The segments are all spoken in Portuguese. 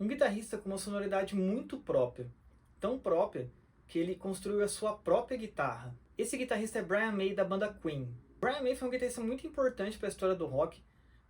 Um guitarrista com uma sonoridade muito própria, tão própria que ele construiu a sua própria guitarra. Esse guitarrista é Brian May, da banda Queen. Brian May foi um guitarrista muito importante para a história do rock,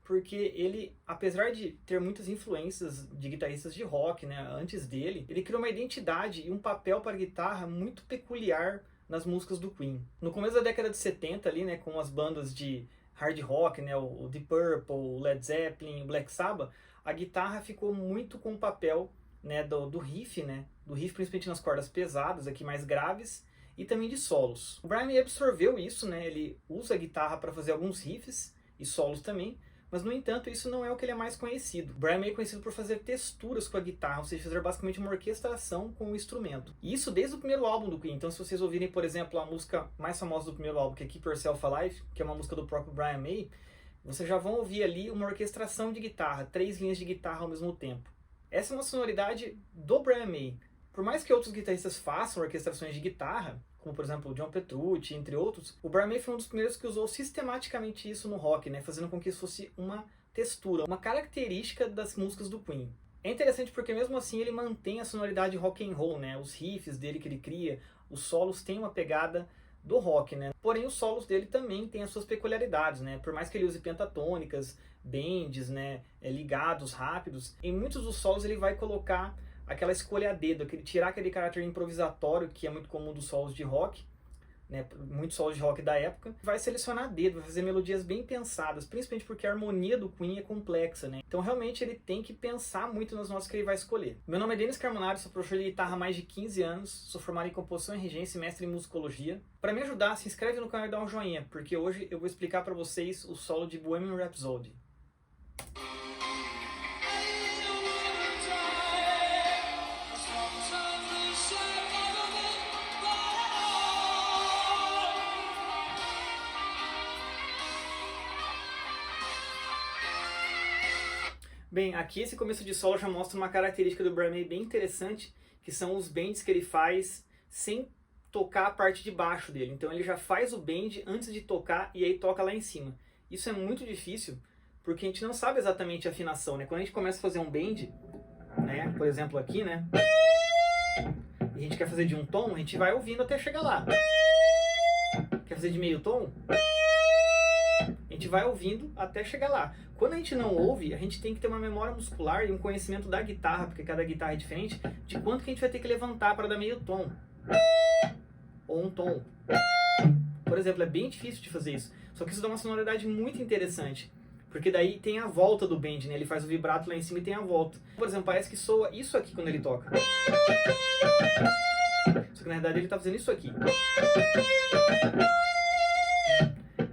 porque ele, apesar de ter muitas influências de guitarristas de rock, né, antes dele, ele criou uma identidade e um papel para a guitarra muito peculiar nas músicas do Queen. No começo da década de 70, ali, né, com as bandas de hard rock, né, o Deep Purple, o Led Zeppelin, o Black Sabbath, a guitarra ficou muito com o papel, né, do riff, né, do riff principalmente nas cordas pesadas, aqui mais graves, e também de solos. O Brian May absorveu isso, né, ele usa a guitarra para fazer alguns riffs e solos também, mas, no entanto, isso não é o que ele é mais conhecido. O Brian May é conhecido por fazer texturas com a guitarra, ou seja, fazer basicamente uma orquestração com o instrumento. E isso desde o primeiro álbum do Queen. Então, se vocês ouvirem, por exemplo, a música mais famosa do primeiro álbum, que é Keep Yourself Alive, que é uma música do próprio Brian May, vocês já vão ouvir ali uma orquestração de guitarra, 3 linhas de guitarra ao mesmo tempo. Essa é uma sonoridade do Brian May. Por mais que outros guitarristas façam orquestrações de guitarra, como por exemplo o John Petrucci, entre outros, o Brian May foi um dos primeiros que usou sistematicamente isso no rock, né, fazendo com que isso fosse uma textura, uma característica das músicas do Queen. É interessante porque mesmo assim ele mantém a sonoridade rock and roll, né, os riffs dele que ele cria, os solos têm uma pegada do rock, né? Porém os solos dele também têm as suas peculiaridades, né? Por mais que ele use pentatônicas, bends, né, ligados, rápidos, em muitos dos solos ele vai colocar aquela escolha a dedo, tirar aquele caráter improvisatório que é muito comum dos solos de rock, né, muitos solos de rock da época, vai selecionar a dedo, vai fazer melodias bem pensadas, principalmente porque a harmonia do Queen é complexa, né? Então realmente ele tem que pensar muito nas notas que ele vai escolher. Meu nome é Denis Carmonari, sou professor de guitarra há mais de 15 anos, sou formado em composição e regência e mestre em musicologia. Para me ajudar, se inscreve no canal e dá um joinha, porque hoje eu vou explicar para vocês o solo de Bohemian Rhapsody. Bem, aqui esse começo de solo já mostra uma característica do Brian May bem interessante, que são os bends que ele faz sem tocar a parte de baixo dele. Então ele já faz o bend antes de tocar e aí toca lá em cima. Isso é muito difícil, porque a gente não sabe exatamente a afinação, né? Quando a gente começa a fazer um bend, né, por exemplo aqui, né, e a gente quer fazer de um tom, a gente vai ouvindo até chegar lá. Quer fazer de meio tom? A gente vai ouvindo até chegar lá. Quando a gente não ouve, a gente tem que ter uma memória muscular e um conhecimento da guitarra, porque cada guitarra é diferente, de quanto que a gente vai ter que levantar para dar meio tom. Ou um tom. Por exemplo, é bem difícil de fazer isso. Só que isso dá uma sonoridade muito interessante. Porque daí tem a volta do bend, né? Ele faz o vibrato lá em cima e tem a volta. Por exemplo, parece que soa isso aqui quando ele toca. Só que na verdade ele está fazendo isso aqui.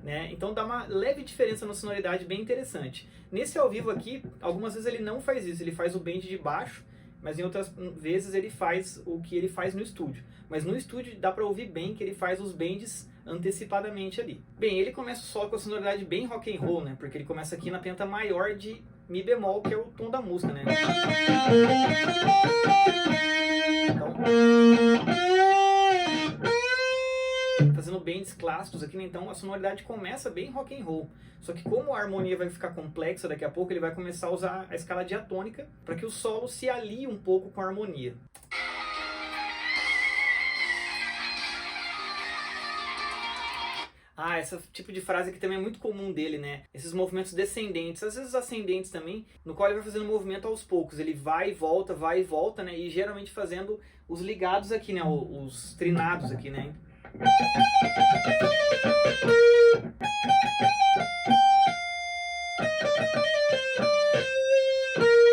Né? Então dá uma leve diferença na sonoridade bem interessante. Nesse ao vivo aqui, algumas vezes ele não faz isso, ele faz o bend de baixo, mas em outras vezes ele faz o que ele faz no estúdio. Mas no estúdio dá para ouvir bem que ele faz os bends antecipadamente ali. Bem, ele começa o solo com a sonoridade bem rock and roll, né? Porque ele começa aqui na penta maior de Mi bemol, que é o tom da música, né? Então, fazendo bends clássicos aqui, né? Então a sonoridade começa bem rock and roll. Só que como a harmonia vai ficar complexa daqui a pouco, ele vai começar a usar a escala diatônica para que o solo se alie um pouco com a harmonia. Ah, esse tipo de frase aqui também é muito comum dele, né? Esses movimentos descendentes, às vezes ascendentes também, no qual ele vai fazendo movimento aos poucos. Ele vai e volta, né? E geralmente fazendo os ligados aqui, né? Os trinados aqui, né?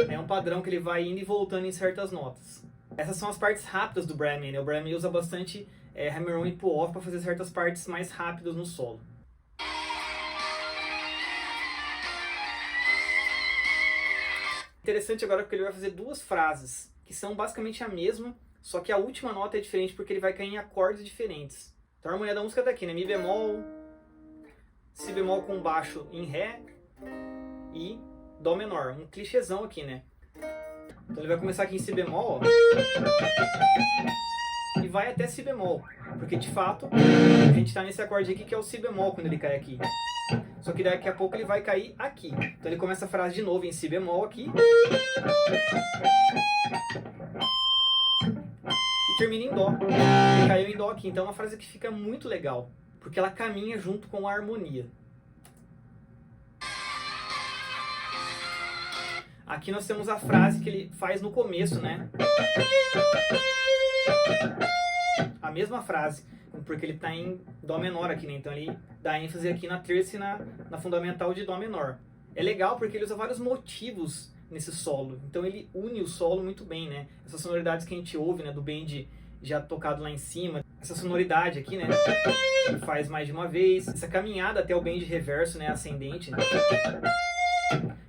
É um padrão que ele vai indo e voltando em certas notas. Essas são as partes rápidas do Brian May, né? O Brian May usa bastante hammer-on e pull-off para fazer certas partes mais rápidas no solo. Interessante agora porque ele vai fazer duas frases, que são basicamente a mesma, só que a última nota é diferente porque ele vai cair em acordes diferentes. Então a harmonia da música tá aqui, né? Mi bemol, Si bemol com baixo em Ré e Dó menor. Um clichêzão aqui, né? Então ele vai começar aqui em Si bemol, ó, e vai até Si bemol, porque de fato a gente está nesse acorde aqui que é o Si bemol quando ele cai aqui. só que daqui a pouco ele vai cair aqui. Então ele começa a frase de novo em si bemol aqui. E termina em dó. Ele caiu em dó aqui. Então é uma frase que fica muito legal, porque ela caminha junto com a harmonia. Aqui nós temos a frase que ele faz no começo, né? A mesma frase, porque ele está em dó menor aqui, né? Então ele dá ênfase aqui na terça e na fundamental de dó menor. É legal porque ele usa vários motivos nesse solo. Então ele une o solo muito bem, né? Essas sonoridades que a gente ouve, né? Do bend já tocado lá em cima. Essa sonoridade aqui, né? Ele faz mais de uma vez. Essa caminhada até o bend reverso, né? Ascendente, né?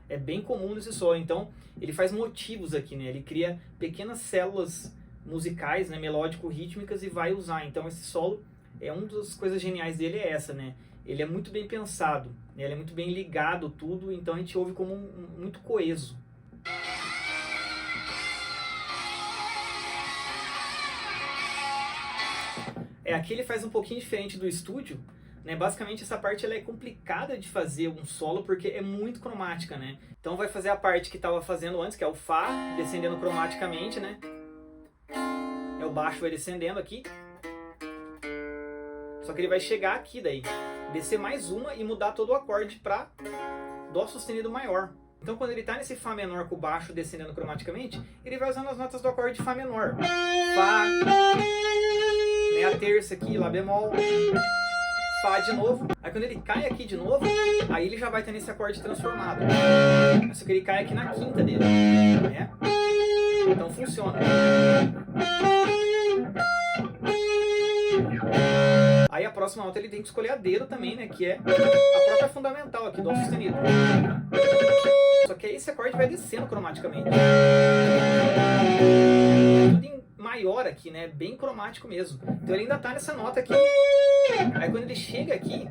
É bem comum nesse solo. Então ele faz motivos aqui, né? Ele cria pequenas células musicais, né? Melódico-rítmicas e vai usar. Então esse solo, uma das coisas geniais dele é essa, né? Ele é muito bem pensado, né? Ele é muito bem ligado tudo, então a gente ouve como muito coeso. Aqui ele faz um pouquinho diferente do estúdio, né? Basicamente essa parte ela é complicada de fazer um solo porque é muito cromática, né? Então vai fazer a parte que estava fazendo antes, que é o Fá, descendendo cromaticamente, né? O baixo vai descendendo aqui. Só que ele vai chegar aqui daí, descer mais uma e mudar todo o acorde para Dó sustenido maior. Então quando ele está nesse Fá menor com o baixo descendendo cromaticamente, ele vai usando as notas do acorde de Fá menor. Fá, né, a terça aqui, Lá bemol, Fá de novo. Aí quando ele cai aqui de novo, aí ele já vai estar nesse acorde transformado. Só que ele cai aqui na quinta dele, né? Então funciona. Aí a próxima nota ele tem que escolher a dedo também, né? Que é a própria fundamental aqui, Dó sustenido. Só que aí esse acorde vai descendo cromaticamente. Tudo em maior aqui, né? Bem cromático mesmo. Então ele ainda tá nessa nota aqui. Aí quando ele chega aqui,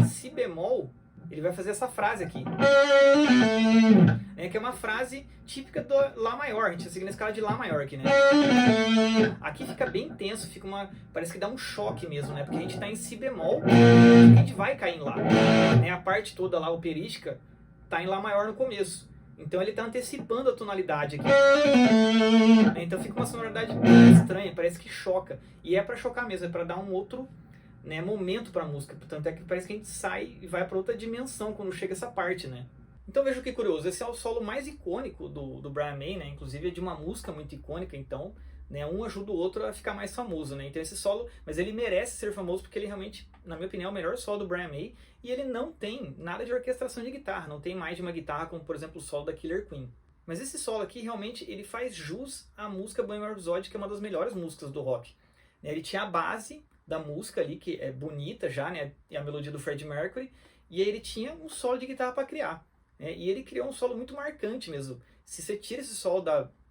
Si bemol, ele vai fazer essa frase aqui. Que é uma frase típica do Lá maior. A gente tá seguindo a escala de Lá maior aqui, né? Aqui fica bem tenso, parece que dá um choque mesmo, né? Porque a gente tá em Si bemol, a gente vai cair em Lá. Né? A parte toda lá operística tá em Lá maior no começo. Então ele tá antecipando a tonalidade aqui. Então fica uma sonoridade bem estranha, parece que choca. E é pra chocar mesmo, é pra dar um outro, né, momento pra música. Portanto é que parece que a gente sai e vai pra outra dimensão quando chega essa parte, né? Então veja que curioso, esse é o solo mais icônico do Brian May, né? Inclusive é de uma música muito icônica, então, né, um ajuda o outro a ficar mais famoso, né? Então esse solo, mas ele merece ser famoso porque ele realmente, na minha opinião, é o melhor solo do Brian May, e ele não tem nada de orquestração de guitarra, não tem mais de uma guitarra como, por exemplo, o solo da Killer Queen. Mas esse solo aqui, realmente, ele faz jus à música Bohemian Rhapsody, que é uma das melhores músicas do rock. Ele tinha a base da música ali, que é bonita já, né? E a melodia do Freddie Mercury, e aí ele tinha um solo de guitarra para criar. E ele criou um solo muito marcante mesmo. Se você tira esse solo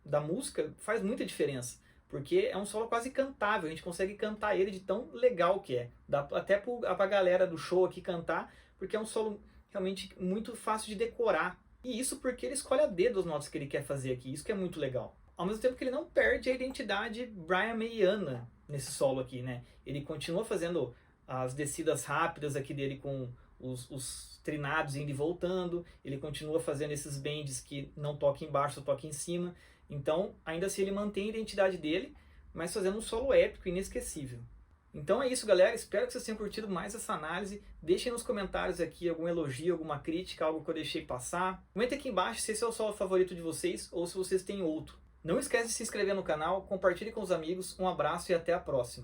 da música, faz muita diferença. Porque é um solo quase cantável, a gente consegue cantar ele de tão legal que é. Dá até pra galera do show aqui cantar, porque é um solo realmente muito fácil de decorar. E isso porque ele escolhe a dedo as notas que ele quer fazer aqui, isso que é muito legal. Ao mesmo tempo que ele não perde a identidade Brian Mayana nesse solo aqui, né? Ele continua fazendo as descidas rápidas aqui dele com os trinados indo e voltando, ele continua fazendo esses bends que não toca embaixo, só toca em cima. Então, ainda assim ele mantém a identidade dele, mas fazendo um solo épico, inesquecível. Então é isso, galera. Espero que vocês tenham curtido mais essa análise. Deixem nos comentários aqui algum elogio, alguma crítica, algo que eu deixei passar. Comenta aqui embaixo se esse é o solo favorito de vocês ou se vocês têm outro. Não esquece de se inscrever no canal, compartilhe com os amigos. Um abraço e até a próxima.